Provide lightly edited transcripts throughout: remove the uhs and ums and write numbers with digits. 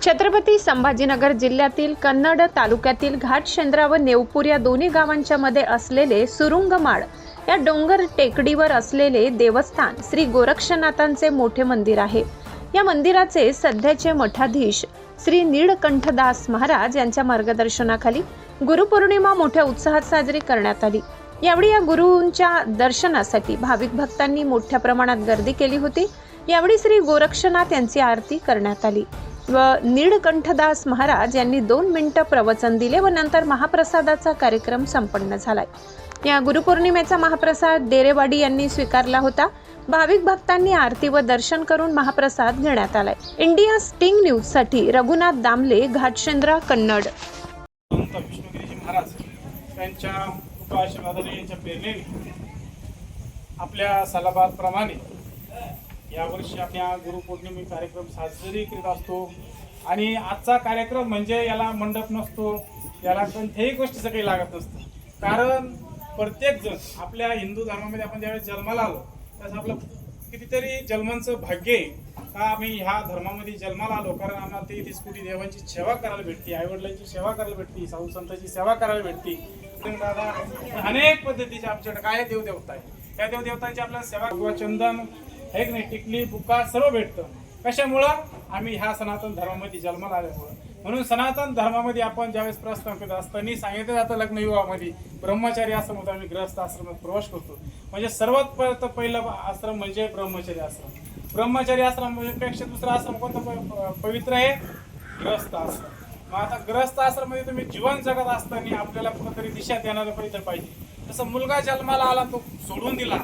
छत्रपती संभाजीनगर जिल्ह्यातील कन्नड तालुक्यातील घाटशेंद्रा व नेवपूर या दोन्ही गावांच्या मध्ये असलेले सुरुंगमाळ या डोंगर टेकडीवर असलेले देवस्थान श्री गोरक्षनाथांचे मोठे मंदिर आहे। या मंदिराचे सध्याचे मठाधीश श्री नीळकंठदास महाराज यांच्या मार्गदर्शनाखाली गुरुपौर्णिमा मोठ्या उत्साहात साजरी करण्यात आली। यावेळी या गुरूंच्या दर्शनासाठी भाविक भक्तांनी मोठ्या प्रमाणात गर्दी केली होती। यावेळी श्री गोरक्षनाथ यांची आरती करण्यात आली व नीळकंठदास महाराज यांनी 2 मिनिटे प्रवचन दिले व नंतर महाप्रसादाचा कार्यक्रम संपन्न झाला। या गुरुपौर्णिमेचा महाप्रसाद डेरेवाडी यांनी स्वीकारला होता। भाविक भक्तांनी आरती व दर्शन करून महाप्रसाद घेण्यात आलाय। इंडिया स्टिंग न्यूज साठी रघुनाथ दामले, घाटशेंद्रा, कन्नड। विष्णुगिरीजी महाराज यांच्या कृपाआशीर्वादाने यांच्या प्रेरणेने आपल्या सलाबादप्रमाणे यावर्षी आपल्या गुरुपौर्णिमे कार्यक्रम साजरी करीत असतो। आणि आजचा कार्यक्रम म्हणजे याला मंडप नसतो, याला कोणत्याही गोष्टीचं काही लागत नसतं। कारण प्रत्येक जण आपल्या हिंदू धर्मामध्ये आपण ज्यावेळेस जन्माला आलो त्यावेळेस आपलं कितीतरी जन्मांचं भाग्य आहे का आम्ही ह्या धर्मामध्ये जन्माला आलो। कारण आम्हाला 33 कोटी देवांची सेवा करायला भेटते, आईवडिलांची सेवा करायला भेटते, साधू संतांची सेवा करायला भेटते। दादा अनेक पद्धतीचे आमच्याकडे काय देवदेवता आहे, त्या देवदेवतांची आपल्याला सेवा, चंदन एक नाही, टिकली, बुका सर्व भेटतं। कशामुळं? आम्ही ह्या सनातन धर्मामध्ये जन्माला आल्यामुळं। म्हणून सनातन धर्मामध्ये आपण ज्यावेळेस प्रस्थान करत असताना सांगितलं जातं लग्न विवाहामध्ये ब्रह्मचारी आश्रमात आम्ही ग्रहस्थ आश्रमात प्रवेश करतो। म्हणजे सर्वात पहिलं आश्रम म्हणजे ब्रह्मचारी आश्रम। ब्रह्मचारी आश्रमापेक्षा दुसरा आश्रम कोणता पवित्र आहे? ग्रहस्थ आश्रम। मग आता ग्रहस्थ आश्रमामध्ये तुम्ही जीवन जगत असताना आपल्याला कुठेतरी दिशा देणारं पाहिजे। जसं मुलगा जन्माला आला तो सोडून दिला,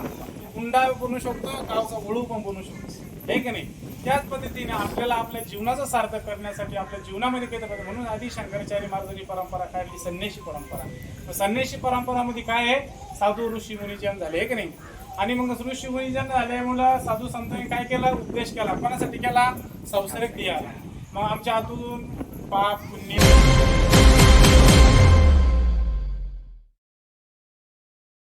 गुंडा बनू शकतो, गावचा वळू पण बनू शकतो, हे की नाही? त्याच पद्धतीने आपल्याला आपल्या जीवनाचं सार्थक करण्यासाठी आपल्या जीवनामध्ये काय पाहिजे म्हणून आधी शंकराचार्य महाराजांनी परंपरा काढली, संन्यासी परंपरा। संन्यासी परंपरामध्ये काय आहे? साधू ऋषी मुनिजन झाले, हे की नाही? आणि मग ऋषी मुनिजन झाल्यामुळे साधू संतांनी काय केला? उपदेश केला। कोणासाठी केला? संसारिक द्यायला। मग आमच्या हातून पाप पुण्य